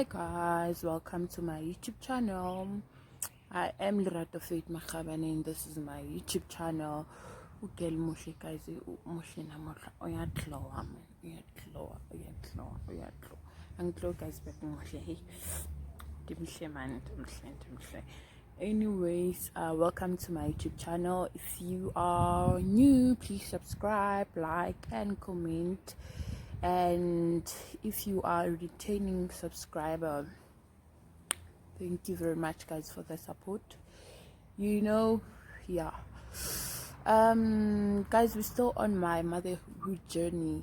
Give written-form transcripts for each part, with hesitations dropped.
Hi guys, welcome to my YouTube channel. I am Lerato Faith Makhabane and this is my YouTube channel. Ukele moshe guys, moshe namohla uyatlowa man, uyatlowa. Angitlo guys back moshe. Hey, dimhle man, dimhle. Anyways, welcome to my YouTube channel. If you are new, please subscribe, like and comment. And if you are a returning subscriber, thank you very much guys for the support. Guys, we're still on my motherhood journey,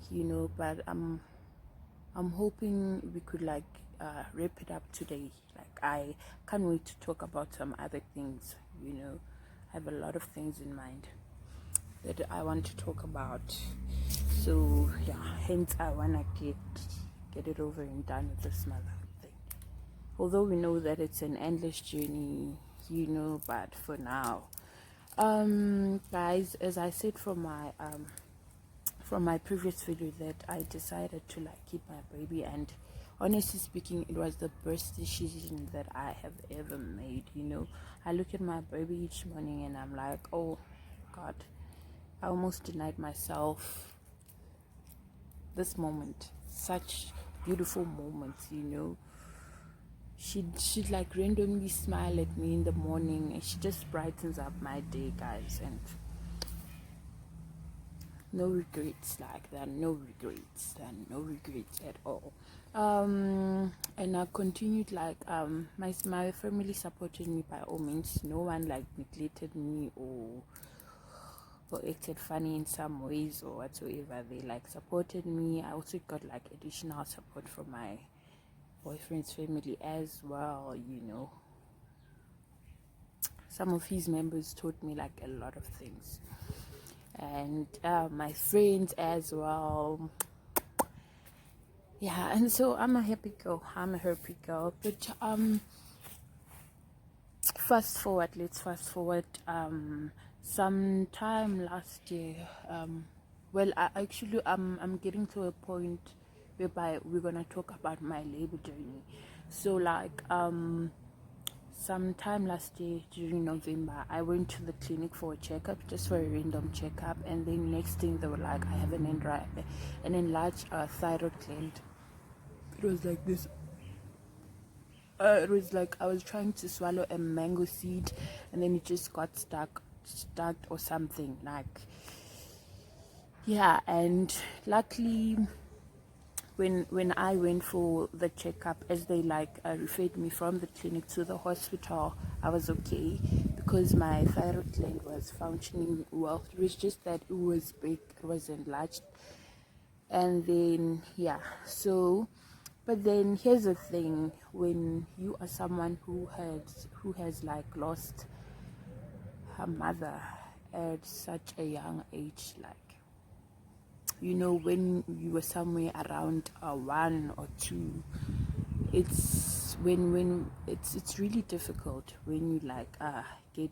but I'm hoping we could wrap it up today. I can't wait to talk about some other things. I have a lot of things in mind that I want to talk about. So yeah, hence I wanna get it over and done with this motherhood thing. Although we know that it's an endless journey, but for now, guys, as I said from my previous video, that I decided to keep my baby, and honestly speaking, it was the best decision that I have ever made. I look at my baby each morning and I'm like, oh God, I almost denied myself this moment, such beautiful moments. She'd randomly smile at me in the morning, and she just brightens up my day, guys. And no regrets no regrets at all. And I continued my family supported me by all means. No one neglected me or acted funny in some ways or whatsoever. They supported me. I also got additional support from my boyfriend's family as well. Some of his members taught me a lot of things, and my friends as well. Yeah, and so I'm a happy girl. But let's fast forward. Sometime last year, I'm getting to a point whereby we're gonna talk about my labor journey. So sometime last year during November, I went to the clinic for a checkup, just for a random checkup, and then next thing they were like, I have an enlarged thyroid gland. It was like this. It was like I was trying to swallow a mango seed, and then it just got stuck or something. Yeah, and luckily, when I went for the checkup, as they referred me from the clinic to the hospital, I was okay because my thyroid gland was functioning well. It was just that it was big, it was enlarged, and then yeah. So, but then here's the thing: when you are someone who has lost her mother at such a young age, when you were somewhere around 1 or 2, it's it's really difficult when you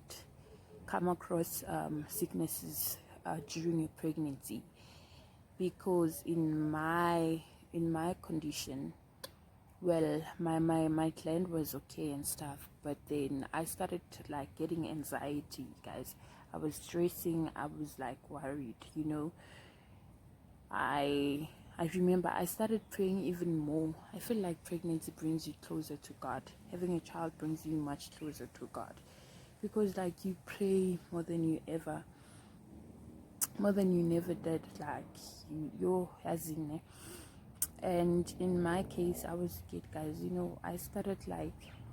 come across sicknesses during your pregnancy, because in my condition, well, my gland was okay and stuff, but then I started getting anxiety, guys. I was stressing, I was worried. I remember I started praying even more. I feel like pregnancy brings you closer to God. Having a child brings you much closer to God, because you pray more than you never did. You're hazing. And in my case, I was scared, guys. I started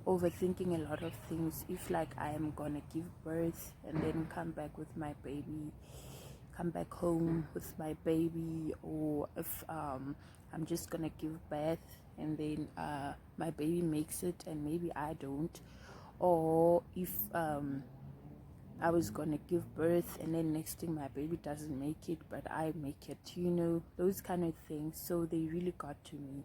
overthinking a lot of things. If I am gonna give birth and then come back home with my baby, or if I'm just gonna give birth and then my baby makes it and maybe I don't, or if I was gonna give birth and then next thing my baby doesn't make it but I make it, those kind of things. So they really got to me,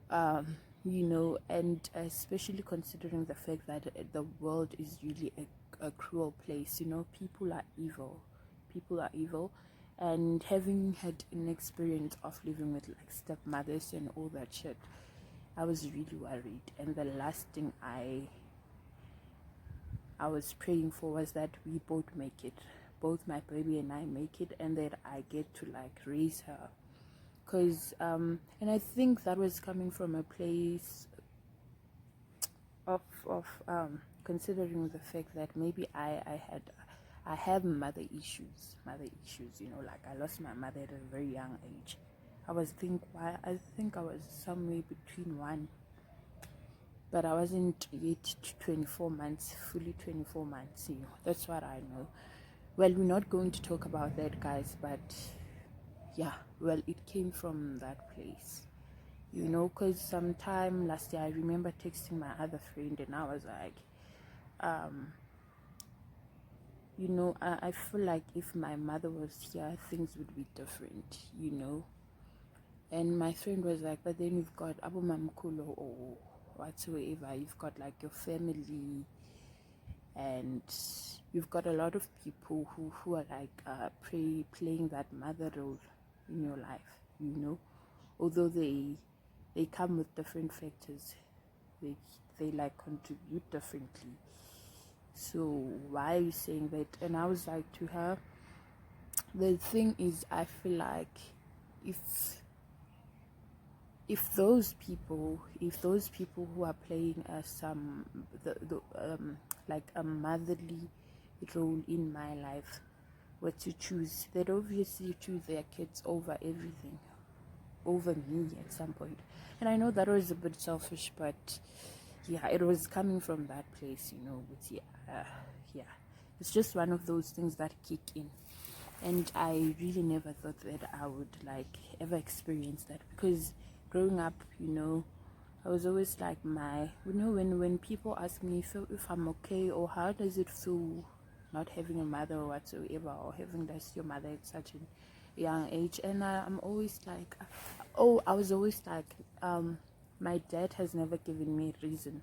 and especially considering the fact that the world is really a cruel place. People are evil, and having had an experience of living with stepmothers and all that shit, I was really worried, and the last thing I was praying for was that we both make it, both my baby and I make it, and that I get to like raise her. Because and I think that was coming from a place of considering the fact that maybe I have mother issues, you know, like I lost my mother at a very young age. I think I was somewhere between one, but I wasn't yet 24 months, fully 24 months, you know. That's what I know. Well, we're not going to talk about that, guys, but yeah, well, it came from that place, you know, because sometime last year I remember texting my other friend, and I was like, you know, I feel like if my mother was here, things would be different, you know. And my friend was like, but then you've got Abu Mamkulo or whatsoever, you've got like your family, and you've got a lot of people who are like playing that mother role in your life, you know. Although they come with different factors, they like contribute differently. So why are you saying that? And I was like to her, the thing is, I feel like if those people who are playing like a motherly role in my life were to choose, they'd obviously choose their kids over everything, over me at some point. And I know that was a bit selfish, but yeah, it was coming from that place, you know. But yeah, it's just one of those things that kick in, and I really never thought that I would like ever experience that, because growing up, you know, I was always like, you know, when people ask me if I'm okay, or how does it feel not having a mother or whatsoever, or having lost your mother at such a young age, and I'm always like, I was always like, my dad has never given me a reason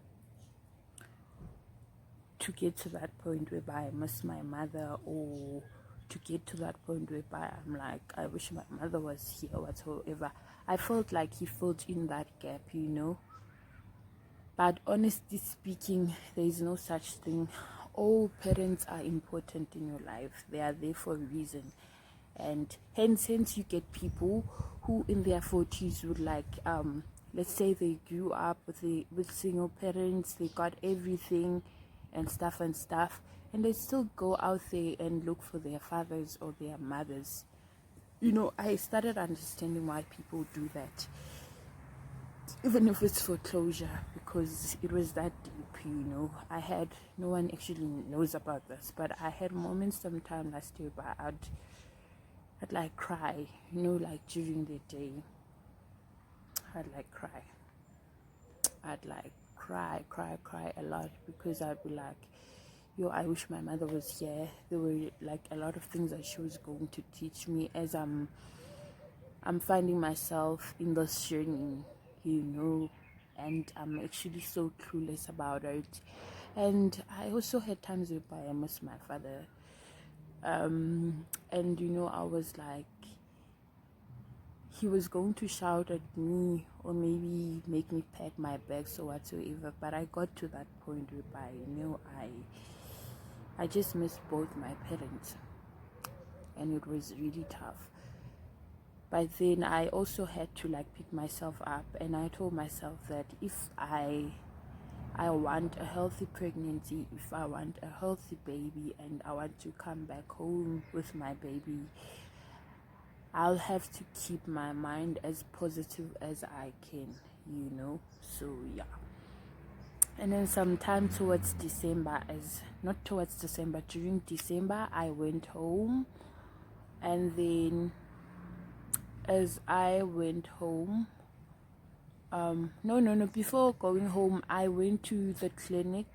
to get to that point whereby I miss my mother, or to get to that point whereby I'm like, I wish my mother was here, whatsoever. I felt like he filled in that gap, you know. But honestly speaking, there is no such thing. All parents are important in your life. They are there for a reason. And hence you get people who in their 40s would like, let's say they grew up with single parents, they got everything and stuff, and they still go out there and look for their fathers or their mothers. You know, I started understanding why people do that, even if it's for closure, because it was that deep, you know. No one actually knows about this, but I had moments sometime last year where I'd like cry, you know, like during the day. I'd like cry a lot, because I'd be like, yo, I wish my mother was here. There were like a lot of things that she was going to teach me as I'm finding myself in this journey, you know, and I'm actually so clueless about it. And I also had times where I miss my father, and you know, I was like, he was going to shout at me or maybe make me pack my bags or whatsoever, but I got to that point whereby, you know, I just missed both my parents, and it was really tough. But then I also had to like pick myself up, and I told myself that if I want a healthy pregnancy, if I want a healthy baby, and I want to come back home with my baby, I'll have to keep my mind as positive as I can, you know. So yeah. And then sometime towards December, during December, I went home. And then as I went home, before going home, I went to the clinic,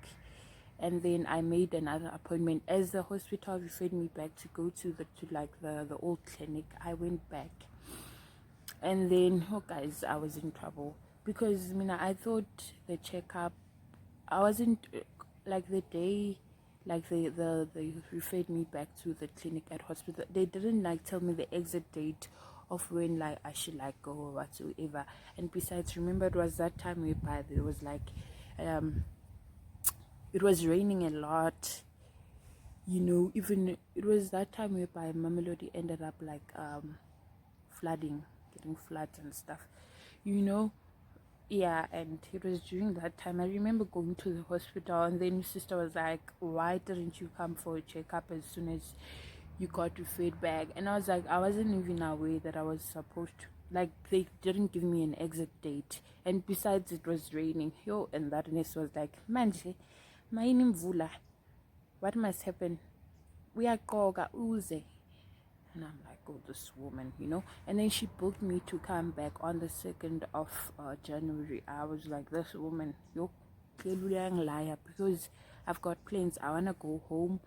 and then I made another appointment. As the hospital referred me back to go to the old clinic, I went back. And then, guys, I was in trouble, because I thought the checkup, I wasn't like the day, like they referred me back to the clinic at hospital. They didn't like tell me the exit date of when like I should like go or whatsoever. And besides, remember, it was that time whereby there was like it was raining a lot, even it was that time whereby Mamelodi ended up like flooding, getting floods and stuff, yeah. And it was during that time I remember going to the hospital, and then your sister was like, why didn't you come for a checkup as soon as you got your feedback? And I was like, I wasn't even aware that I was supposed to, like, they didn't give me an exit date, and besides it was raining, and that nurse was like, manje maini mvula, what must happen, uyagoga uze. And I'm like, oh, this woman, And then she booked me to come back on the 2nd of January. I was like, this woman, clearly liar, because I've got plans. I want to go home.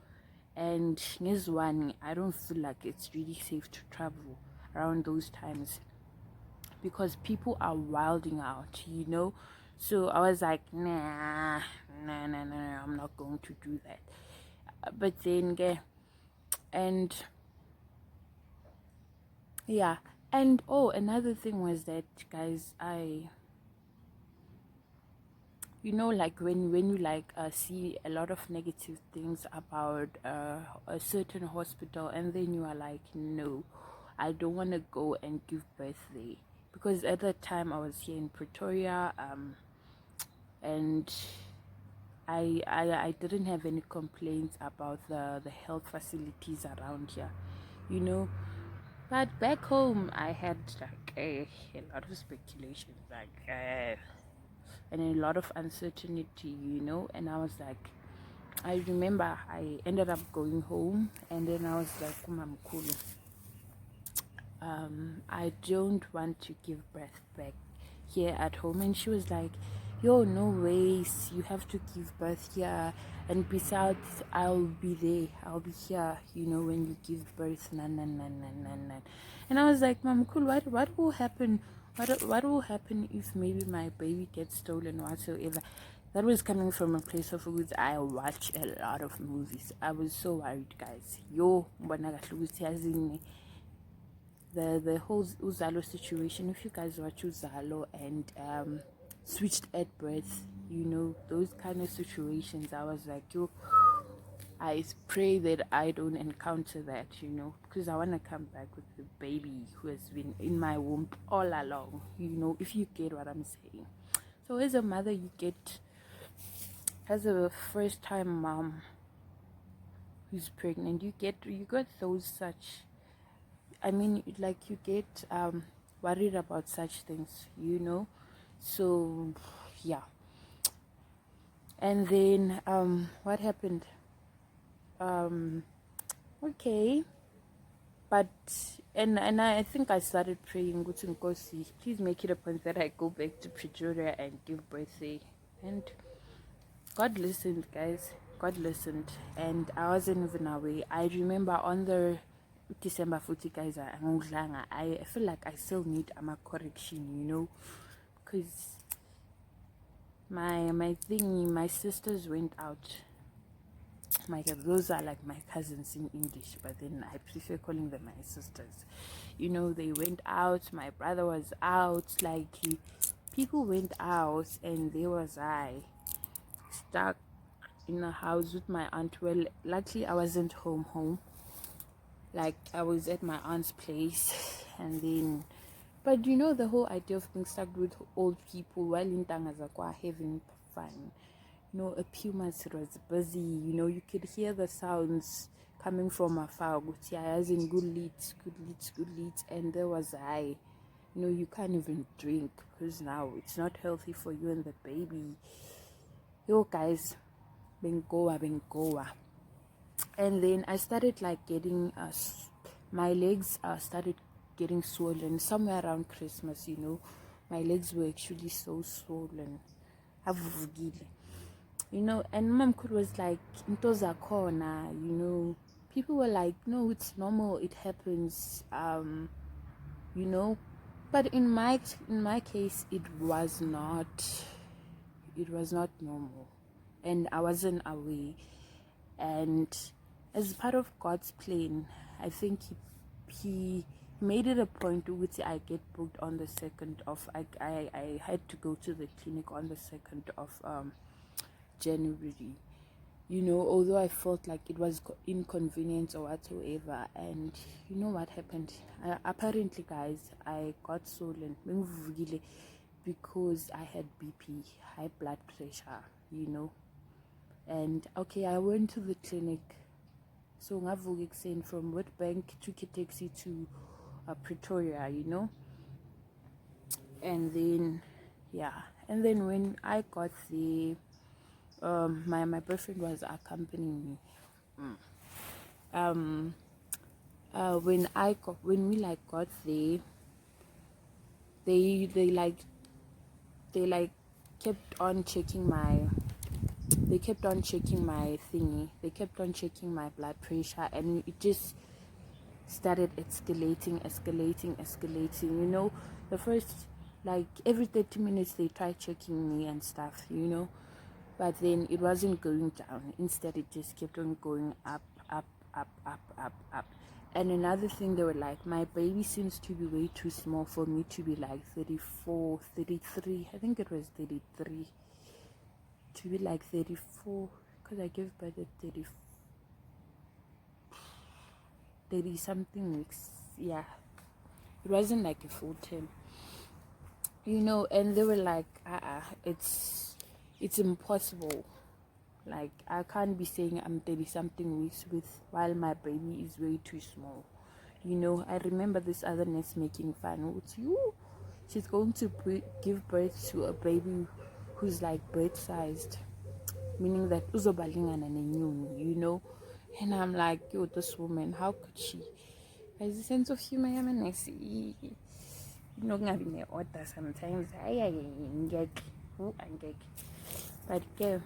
And here's one, I don't feel like it's really safe to travel around those times because people are wilding out, So I was like, nah, I'm not going to do that. But then, and yeah, and another thing was that, guys, like when you like see a lot of negative things about a certain hospital, and then you are like, no, I don't want to go and give birth there, because at that time I was here in Pretoria, and I didn't have any complaints about the health facilities around here, but back home I had like a lot of speculations, like and a lot of uncertainty, and I was like, I remember I ended up going home, and then I was like, Mamkulu, I don't want to give birth back here at home. And she was like, yo, no ways, you have to give birth here, and besides, I'll be here, when you give birth. And I was like, Mom, cool, what will happen, what will happen if maybe my baby gets stolen whatsoever? That was coming from a place of which I watch a lot of movies. I was so worried, guys. The whole Uzalo situation. If you guys watch Uzalo and switched at birth, those kind of situations, I was like, I pray that I don't encounter that, because I want to come back with the baby who has been in my womb all along, if you get what I'm saying. So as a mother, as a first time mom who's pregnant, you got those such, like you get worried about such things, so yeah. And then what happened, okay, but and I think I started praying, please make it a point that I go back to Pretoria and give birth there. And God listened, guys. God listened, and I wasn't even away. I remember on the December 40, guys, I feel like I still need a correction, because my sisters went out. Those are like my cousins in English, but then I prefer calling them my sisters. They went out. My brother was out. Like people went out, and there was I stuck in the house with my aunt. Well, luckily I wasn't home. Like I was at my aunt's place, and then, but the whole idea of being stuck with old people while in Tangazakwa having fun. A pumas was busy, you could hear the sounds coming from afar, as in good leads, and there was you can't even drink because now it's not healthy for you and the baby. Guys, bengoa. And then I started like getting my legs started getting swollen somewhere around Christmas. My legs were actually so swollen. And mom was like, Ntoza corner, people were like, no, it's normal, it happens, but in my case, it was not normal, and I wasn't aware. And as part of God's plan, I think he made it a point to which I get booked on the 2nd of I had to go to the clinic on the 2nd of January, you know, although I felt like it was inconvenience or whatsoever. And you know what happened? Apparently, guys, I got swollen because I had BP, high blood pressure, you know. And okay, I went to the clinic. So ngavuka ekuseni from Witbank, took a taxi to Pretoria, you know. And then when I got there, my boyfriend was accompanying me. When we like got there, they kept on checking my thingy. They kept on checking my blood pressure, and it just started escalating. You know, the first, like, every 30 minutes they tried checking me and stuff, you know, but then it wasn't going down. Instead, it just kept on going up. And another thing, they were like, my baby seems to be way too small for me to be like 34, 33. I think it was 33. To be like 34, because I gave birth at 30 something weeks. Yeah, it wasn't like a full term, you know. And they were like, it's impossible. Like, I can't be saying I'm 30 something weeks while my baby is way too small, you know. I remember this other nurse making fun with you. She's going to give birth to a baby who's like birth sized, meaning that uzobalingana nenyoni, you know. And I'm like, yo, this woman, how could she? There's a sense of humor, you know, having order sometimes. But yeah,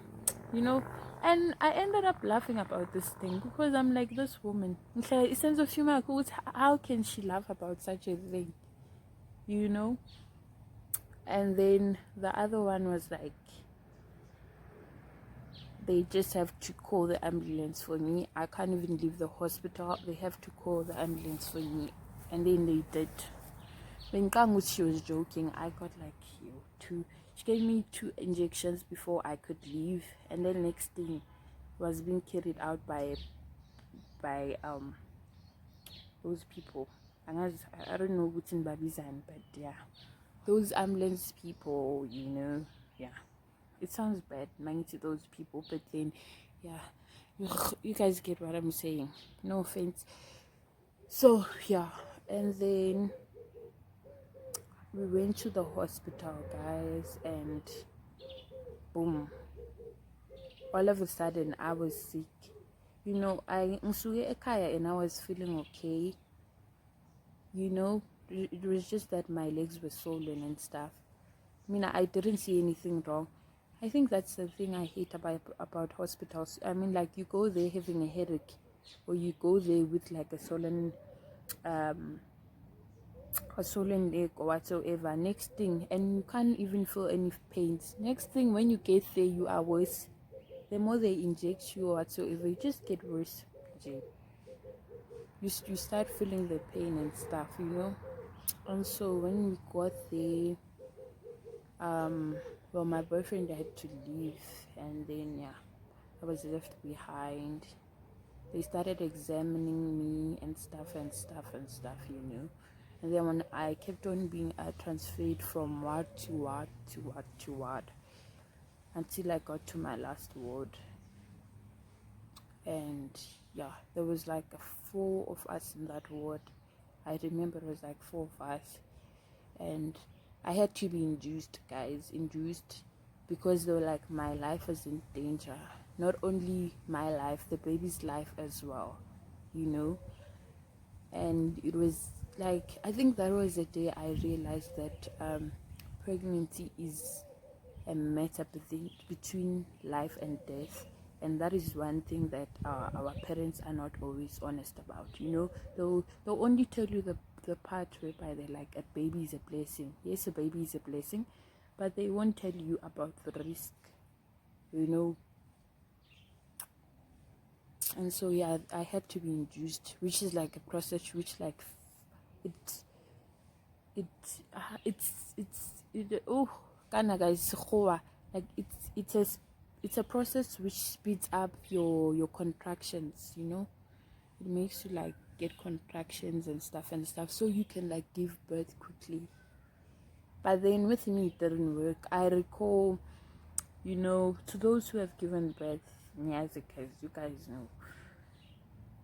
you know. And I ended up laughing about this thing because I'm like, this woman, a sense of humor, how can she laugh about such a thing, you know? And then the other one was like, they just have to call the ambulance for me. I can't even leave the hospital. They have to call the ambulance for me. And then they did. When Kangus, she was joking, I got like, she gave me 2 injections before I could leave. And then next thing was being carried out by those people. And I don't know what's in Babizan, but yeah, those ambulance people, you know. Yeah, it sounds bad, mind to those people, but then yeah, you guys get what I'm saying, no offense. So yeah, and then we went to the hospital, guys, and boom, all of a sudden I was sick, you know. I ngisuke ekhaya and I was feeling okay, you know. It was just that my legs were swollen and stuff. I mean, I didn't see anything wrong. I think that's the thing I hate about hospitals. I mean, like, you go there having a headache, or you go there with like a swollen leg or whatsoever. Next thing, and you can't even feel any pains. Next thing, when you get there, you are worse. The more they inject you or whatsoever, you just get worse. You start feeling the pain and stuff, you know. And so when we got there, well, my boyfriend had to leave, and then yeah, I was left behind. They started examining me and stuff, you know. And then when I kept on being transferred from ward to ward until I got to my last ward. And yeah, there was like 4 of us in that ward. I remember it was like 4 of us, and I had to be induced, guys, because they were like, my life is in danger. Not only my life, the baby's life as well, you know. And it was like, I think that was the day I realized that pregnancy is a matter between life and death. And that is one thing that our parents are not always honest about, you know. They'll only tell you the part whereby they're like, a baby is a blessing. Yes, a baby is a blessing, but they won't tell you about the risk, you know. And so yeah, I had to be induced, which is like a process which like it oh kana guys, like it's a process which speeds up your contractions, you know. It makes you like get contractions and stuff, so you can like give birth quickly. But then with me it didn't work. I recall, you know, to those who have given birth, as you guys know,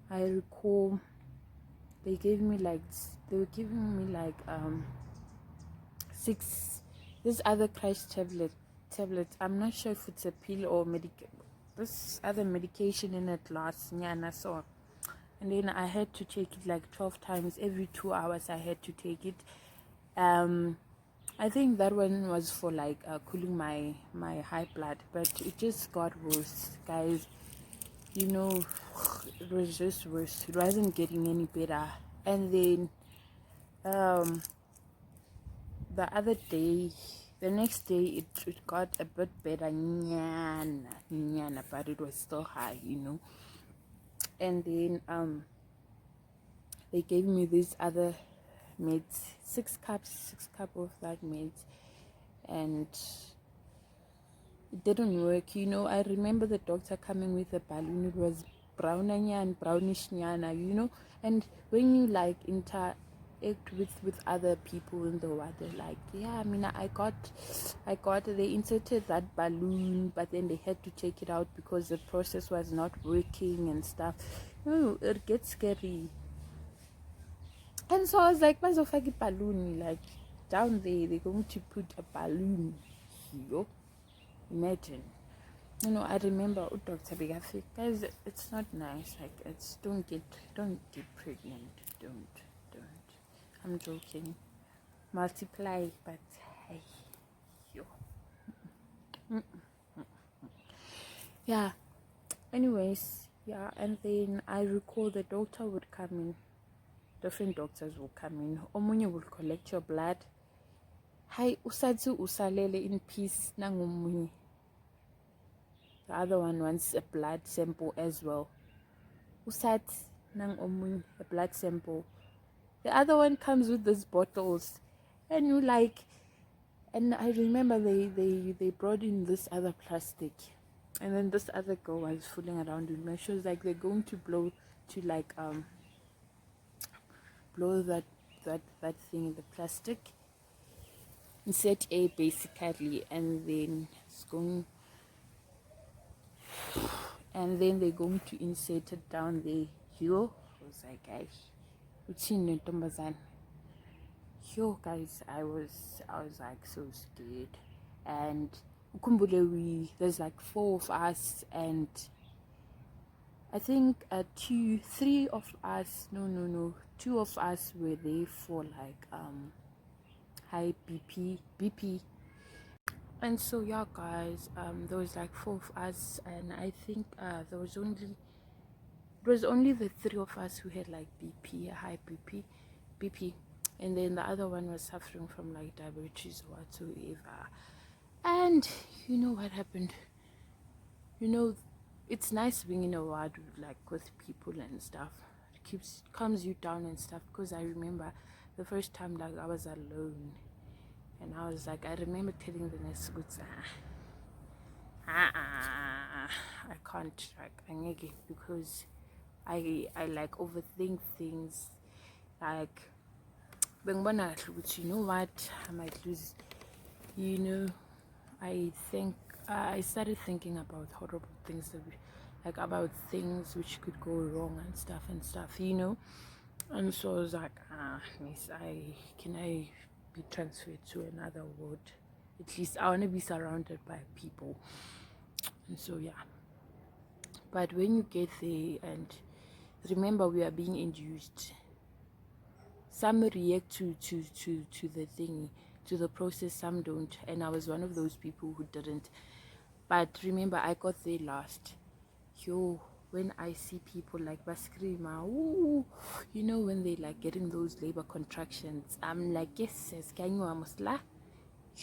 I recall they were giving me like 6 this other crash tablet. I'm not sure if it's a pill or this other medication in a glass, so. And then I had to take it like 12 times every 2 hours. I had to take it. I think that one was for like cooling my high blood, but it just got worse, guys. You know, it was just worse. It wasn't getting any better. And then the next day, it got a bit better, but it was still high, you know. And then they gave me these other meds, 6 cups of that meds, and it didn't work, you know. I remember the doctor coming with a balloon. It was brownish nyana, you know. And when you like interact with other people in the ward, they're like, yeah, I mean, I got they inserted that balloon, but then they had to take it out because the process was not working and stuff. You know, it gets scary. And so I was like, bazofaka balloon, like down there they're going to put a balloon here. Imagine. You know, I remember Dr. Begafi, guys, it's not nice. Like, it's don't get pregnant. Don't. I'm joking. Multiply, but hey, yo. Yeah. Anyways, yeah, and then I recall the doctor would come in. Different doctors will come in. Omunye will collect your blood. Hi, usadzu usalele in peace nangomunye. The other one wants a blood sample as well. Usat nang omunye a blood sample. The other one comes with these bottles, and you like. And I remember they brought in this other plastic, and then this other girl was fooling around with me. She was like, they're going to blow that thing, the plastic, insert air basically, and then they're going to insert it down there. Yo, I was like, yo guys, I was like so scared. And there's like 4 of us, and I think 2 of us were there for like high BP. And so yeah guys, there was like 4 of us, and I think it was only the 3 of us who had like high BP, and then the other one was suffering from like diabetes or whatsoever. And you know what happened? You know, it's nice being in a ward with people and stuff. It calms you down and stuff, because I remember the first time like I was alone, and I was like, I remember telling the nurse, I can't, like, I because I like overthink things. Like, you know what, I might lose, you know. I started thinking about horrible things about things which could go wrong and stuff, you know. And so I was like, miss, can I be transferred to another ward? At least I want to be surrounded by people. And so yeah. But when you get there, and remember, we are being induced. Some react to the thingy, to the process, some don't, and I was one of those people who didn't. But remember, I got there last. Yo, when I see people like baskrima, ooh, you know, when they like getting those labor contractions, I'm like, yes, can you amusla?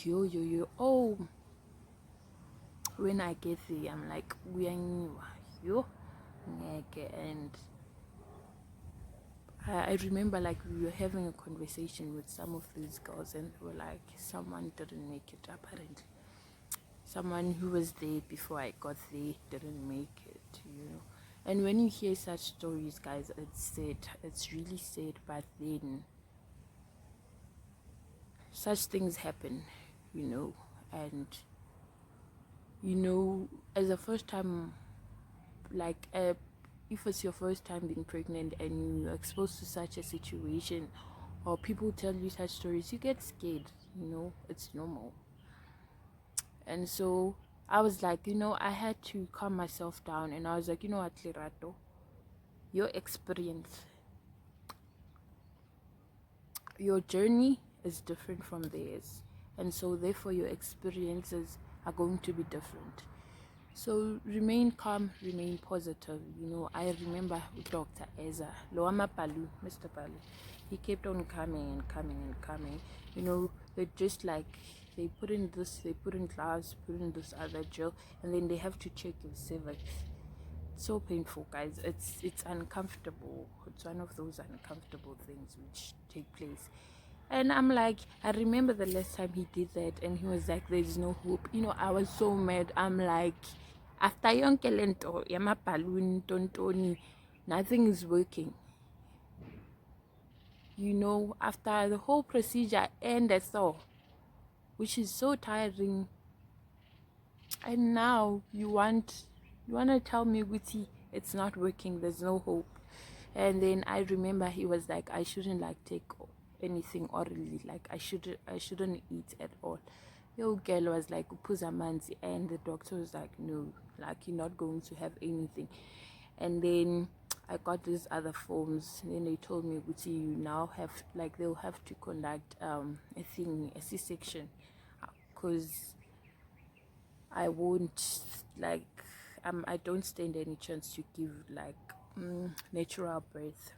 Yo, oh, when I get there, I'm like, we are new, yo, and I remember like we were having a conversation with some of these girls, and they were like, someone didn't make it apparently. Someone who was there before I got there didn't make it. And when you hear such stories, guys, it's sad. It's really sad, but then such things happen. And as a first time, like if it's your first time being pregnant and you're exposed to such a situation, or people tell you such stories, you get scared. It's normal. And so I was like, I had to calm myself down, and I was like, you know what, Lerato, your experience, your journey is different from theirs, and so therefore your experiences are going to be different. So remain calm, remain positive. I remember Dr. Eza, Loama Palu, Mr. Palu. He kept on coming and coming and coming. They just like, they put in this, they put in gloves, put in this other gel, and then they have to check your cervix. It's so painful, guys. It's uncomfortable. It's one of those uncomfortable things which take place. And I'm like, I remember the last time he did that, and he was like, there's no hope. I was so mad. I'm like, after yonke lento yama balloon tontoni, nothing is working. After the whole procedure ended, so, which is so tiring, and now you want to tell me, Witty, it's not working, there's no hope. And then I remember he was like, I shouldn't like take anything orally, like I shouldn't eat at all. Your girl was like, Upuza manzi, and the doctor was like, no, like you're not going to have anything. And then I got these other forms, and then they told me, Guti, you now have, like, they'll have to conduct a C-section, because I won't, like, I don't stand any chance to give like natural birth,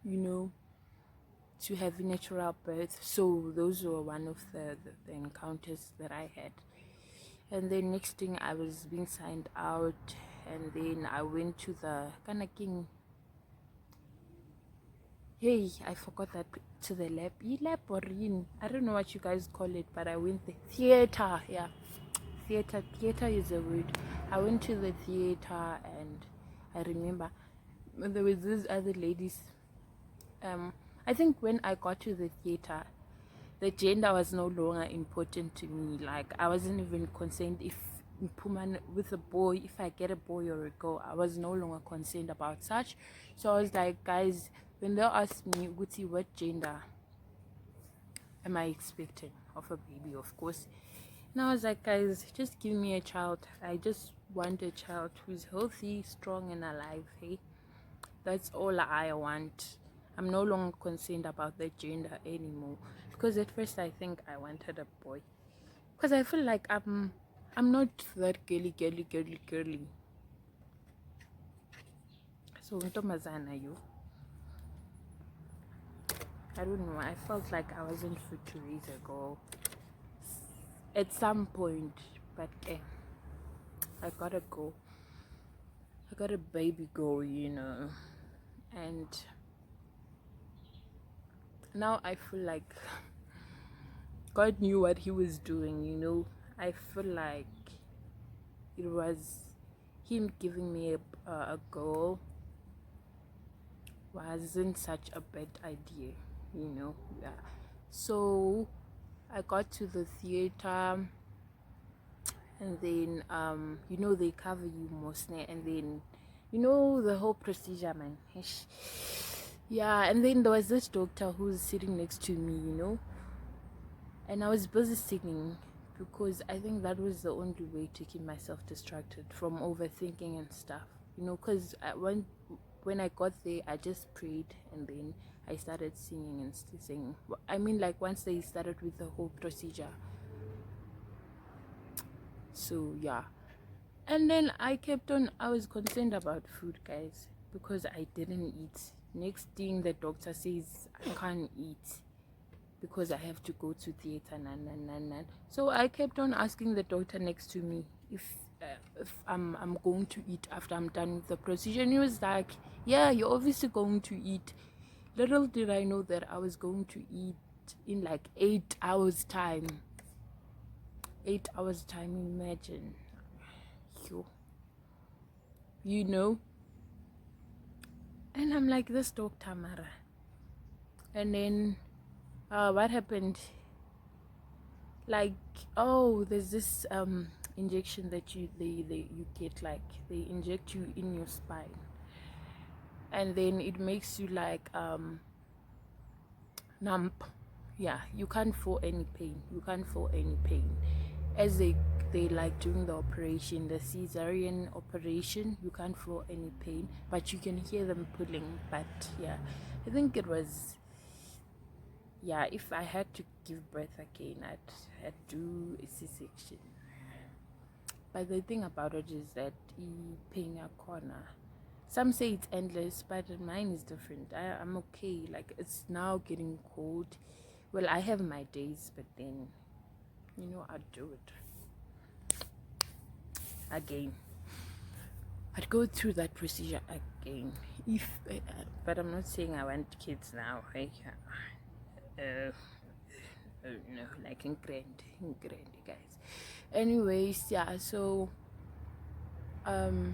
to have a natural birth. So those were one of the encounters that I had. And then next thing, I was being signed out, and then I went to the Kanaking. Hey, I forgot that, to the lab. Lab or I don't know what you guys call it, but I went the theater. Yeah, theater is a word. I went to the theater, and I remember there was these other ladies. I think when I got to the theater, the gender was no longer important to me. Like, I wasn't even concerned if with a boy, if I get a boy or a girl. I was no longer concerned about such. So I was like, guys, when they asked me, Guti, what gender am I expecting of a baby? Of course. And I was like, guys, just give me a child. I just want a child who's healthy, strong, and alive. Hey, that's all I want. I'm no longer concerned about the gender anymore, because at first I think I wanted a boy, because I feel like I'm not that girly. So ntomazana, I don't know, I felt like I wasn't fit to raise a girl at some point, but I gotta go. I got a baby girl, and now I feel like God knew what he was doing. I feel like it was him giving me a girl wasn't such a bad idea. Yeah. So I got to the theater, and then they cover you mostly, and then the whole procedure, man. Yeah. And then there was this doctor who's sitting next to me, and I was busy singing, because I think that was the only way to keep myself distracted from overthinking and stuff, because when I got there, I just prayed, and then I started singing and singing. I mean, like, once they started with the whole procedure. So yeah. And then I was concerned about food, guys, because I didn't eat. Next thing, the doctor says I can't eat because I have to go to theater. So I kept on asking the doctor next to me if if I'm going to eat after I'm done with the procedure. And he was like, yeah, you're obviously going to eat. Little did I know that I was going to eat in like 8 hours time. 8 hours time, imagine. You know. And I'm like, this doctor Mara. And then what happened, like, oh, there's this injection that you get, like they inject you in your spine, and then it makes you like numb. Yeah, you can't feel any pain as they like doing the operation, the cesarean operation. You can't feel any pain, but you can hear them pulling. But yeah, I think it was, yeah, if I had to give birth again, I'd do a C-section. But the thing about it is that paying a corner, some say it's endless, but mine is different. I'm okay. Like, it's now getting cold. Well, I have my days, but then, I'd do it again. I'd go through that procedure again. But I'm not saying I want kids now. No, like in grand, guys. Anyways, yeah. So, but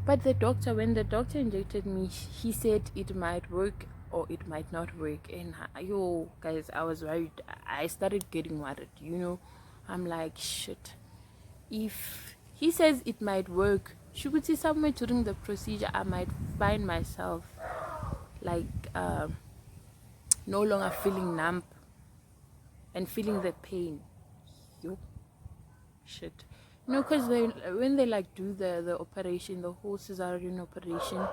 when the doctor injected me, he said it might work or it might not work. And guys, I was worried. I started getting worried. I'm like, shit. If he says it might work, she could see somewhere during the procedure I might find myself like no longer feeling numb and feeling the pain. Shit. Because when they like do the operation, the whole cesarean operation,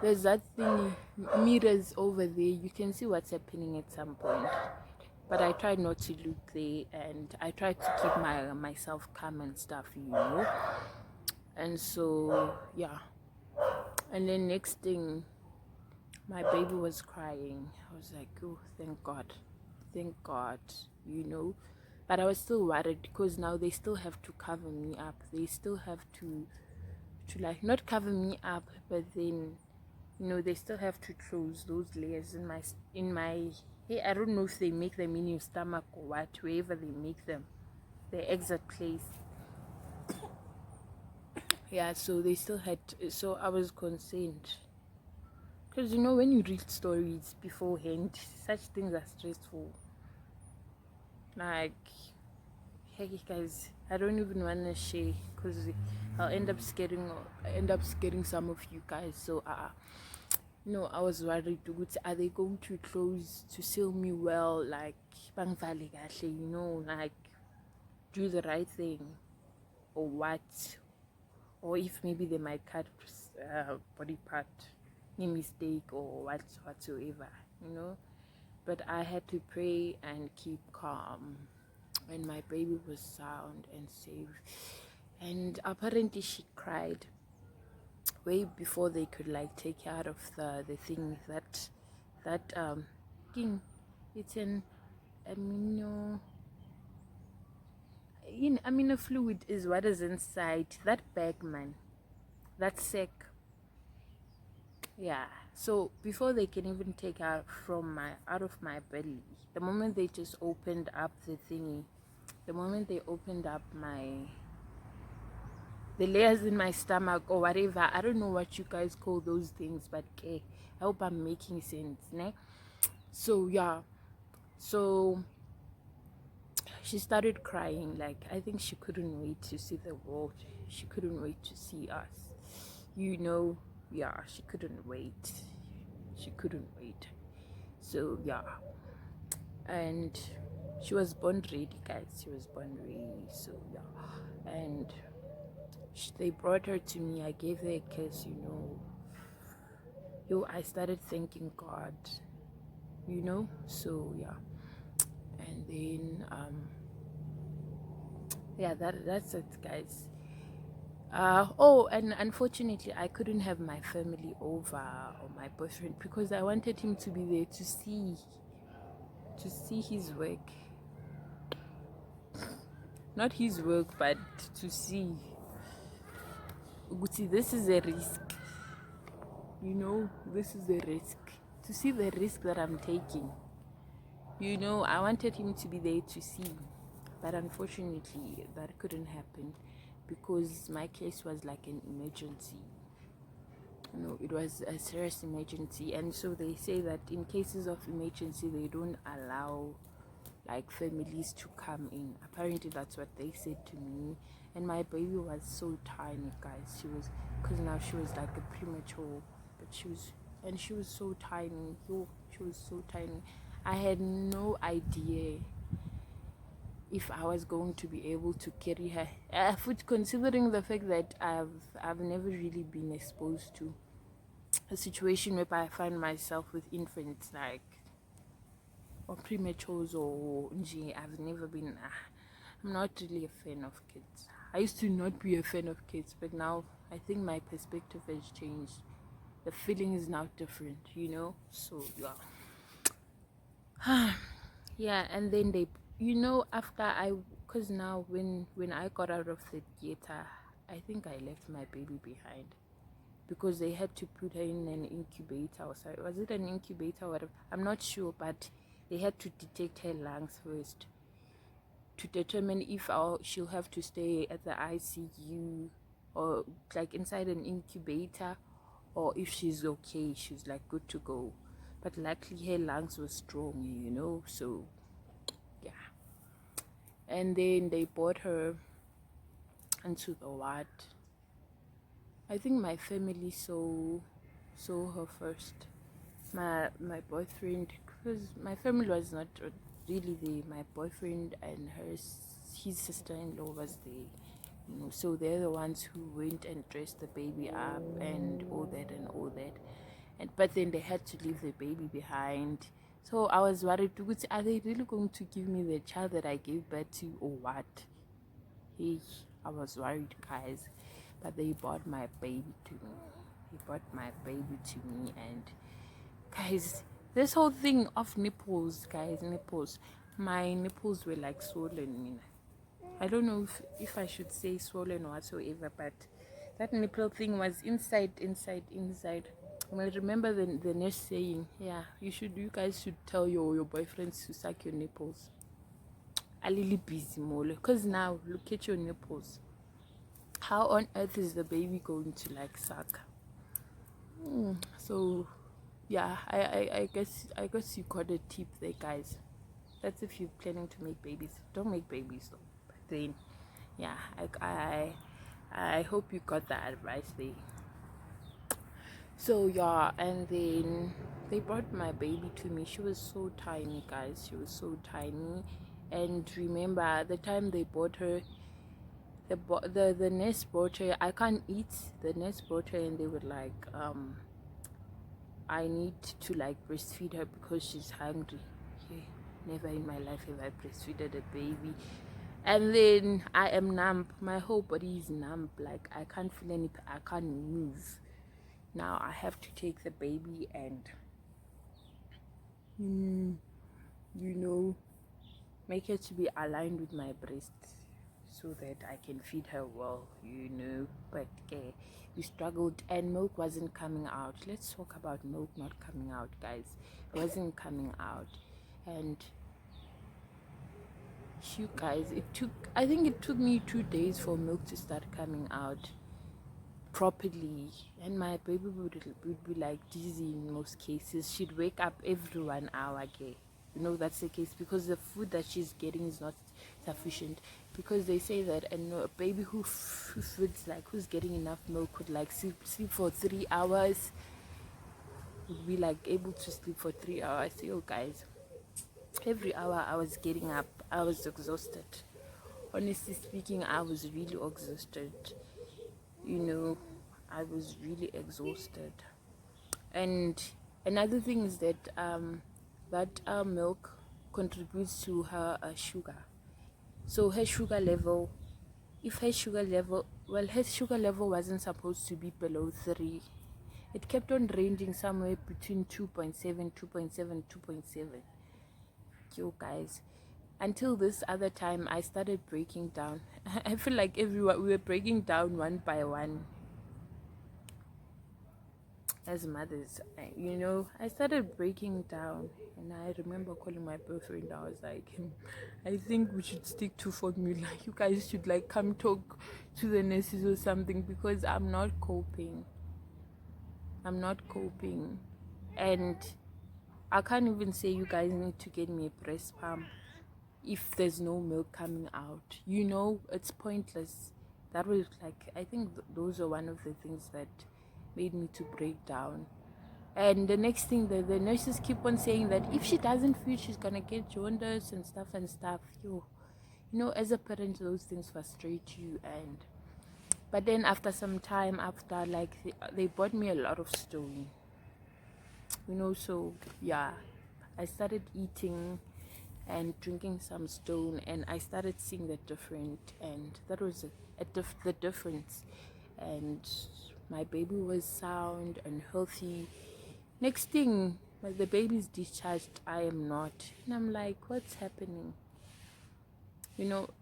there's that thing, mirrors over there. You can see what's happening at some point. But I tried not to look there, and I tried to keep myself calm and stuff. And so, yeah. And then next thing, my baby was crying. I was like, oh, thank God, But I was still worried because now they still have to cover me up. They still have to like not cover me up, but then they still have to close those layers in my hey, I don't know if they make them in your stomach or what, wherever they make them, the exact place. Yeah, so they still had so I was concerned. Because when you read stories beforehand, such things are stressful. Like, hey guys, I don't even want to share because I'll end up scaring some of you guys. So I was worried. Are they going to close to seal me well? Like, like do the right thing, or what? Or if maybe they might cut body part, a mistake or whatsoever. But I had to pray and keep calm, and my baby was sound and safe. And apparently she cried way before they could like take her out of the thing that thing. It's an amino fluid is what is inside that bag, man, that sack. Yeah, so before they can even take her out of my belly, the moment they just opened up the thingy, the moment they opened up the layers in my stomach or whatever, I don't know what you guys call those things, but I hope I'm making sense, ne? So yeah, so she started crying. Like, I think she couldn't wait to see the world. She couldn't wait to see us. Yeah, she couldn't wait. So yeah, and she was born ready, guys. She was born ready. So yeah, and they brought her to me. I gave her a kiss. I started thanking God. So yeah, and then yeah, that's it, guys. And unfortunately I couldn't have my family over or my boyfriend because I wanted him to be there to see his work. not his work, but to see this is a risk. This is a risk. To see the risk that I'm taking. I wanted him to be there to see, but unfortunately that couldn't happen because my case was like an emergency. It was a serious emergency, and so they say that in cases of emergency they don't allow like families to come in. Apparently that's what they said to me. And my baby was so tiny, guys. Because now she was like a premature, but she was so tiny. She was so tiny. I had no idea if I was going to be able to carry her. Considering the fact that I've never really been exposed to a situation where I find myself with infants, like, or prematures, or I've never been. I'm not really a fan of kids. I used to not be a fan of kids, but now I think my perspective has changed. The feeling is now different, So yeah. Yeah, and then they, after because now when I got out of the theater, I think I left my baby behind because they had to put her in an incubator. Or sorry, was it an incubator or whatever? I'm not sure, but they had to detect her lungs first to determine if she'll have to stay at the ICU or like inside an incubator, or if she's okay, she's like good to go. But luckily her lungs were strong, so yeah. And then they brought her into the ward. I think my family saw her first. My boyfriend, because my family was not really there. My boyfriend and his sister-in-law was there, so they're the ones who went and dressed the baby up and all that. But then they had to leave the baby behind. So I was worried, are they really going to give me the child that I gave birth to or what? Hey, I was worried, guys. But they brought my baby to me. And guys, this whole thing of nipples, my nipples were like swollen. I don't know if I should say swollen or whatsoever, but that nipple thing was inside. I remember the nurse saying, yeah, you guys should tell your boyfriends to suck your nipples. A little busy more, because now look at your nipples. How on earth is the baby going to like suck? So yeah, I guess you got a tip there, guys. That's if you're planning to make babies. Don't make babies though. But then yeah, I hope you got that advice there. So yeah, and then they brought my baby to me. She was so tiny, guys. She was so tiny. And remember the time they brought her, the nurse brought her. I can't eat. The nurse brought her, and they were like, I need to like breastfeed her because she's hungry. Yeah, never in my life have I breastfeeded a baby. And then I am numb. My whole body is numb. Like I can't feel any. I can't move. Now I have to take the baby and make her to be aligned with my breast so that I can feed her well, but we struggled and milk wasn't coming out. Let's talk about milk not coming out, guys. It wasn't coming out. And you guys, I think it took me 2 days for milk to start coming out properly, and my baby would be like dizzy in most cases. She'd wake up every 1 hour. That's the case because the food that she's getting is not sufficient, because they say that a baby who feeds, like who's getting enough milk, could like sleep for 3 hours, would be like able to sleep for 3 hours. So guys, every hour I was getting up, I was exhausted. Honestly speaking, I was really exhausted. I was really exhausted. And another thing is that milk contributes to her sugar. So her sugar level, her sugar level wasn't supposed to be below 3. It kept on ranging somewhere between 2.7, 2.7, 2.7. Yo guys, until this other time I started breaking down. I feel like everyone, we were breaking down one by one as mothers. I started breaking down, and I remember calling my boyfriend. I was like, I think we should stick to formula. You guys should like come talk to the nurses or something, because I'm not coping. And I can't even say you guys need to get me a breast pump if there's no milk coming out. It's pointless. That was like, I think those are one of the things that made me to break down. And the next thing, the nurses keep on saying that if she doesn't feed, she's gonna get jaundice and stuff. As a parent, those things frustrate you. But then after some time, after like they bought me a lot of stone, so yeah, I started eating and drinking some stone, and I started seeing the different, and that was the difference. And my baby was sound and healthy. Next thing, the baby's discharged, I am not, and I'm like, what's happening?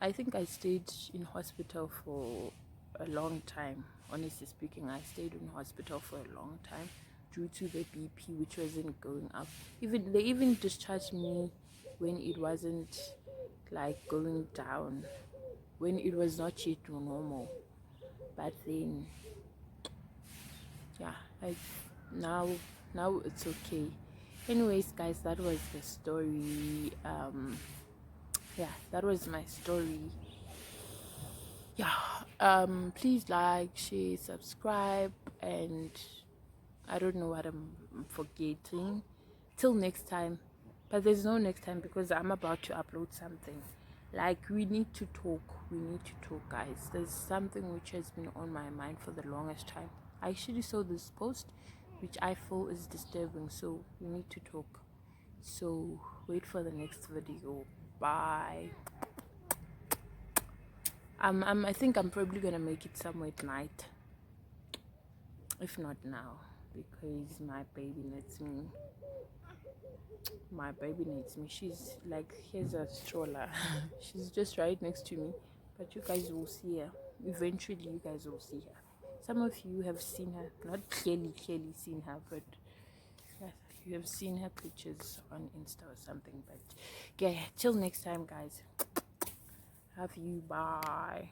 I think I stayed in hospital for a long time. Honestly speaking, I stayed in hospital for a long time due to the BP, which wasn't going up. They even discharged me when it wasn't like going down, when it was not yet normal. But then, yeah, now it's okay. Anyways, guys, that was the story. Yeah, that was my story. Yeah, please like, share, subscribe, and I don't know what I'm forgetting. Till next time. But there's no next time, because I'm about to upload something. Like, we need to talk, guys. There's something which has been on my mind for the longest time. I actually saw this post which I feel is disturbing, so we need to talk. So wait for the next video. Bye. I think I'm probably gonna make it somewhere at night, if not now, because my baby needs me. She's like, here's a stroller. She's just right next to me, but you guys will see her eventually. You guys will see her. Some of you have seen her, not clearly seen her, but yeah, you have seen her pictures on Insta or something. But yeah, till next time, guys. Have you. Bye.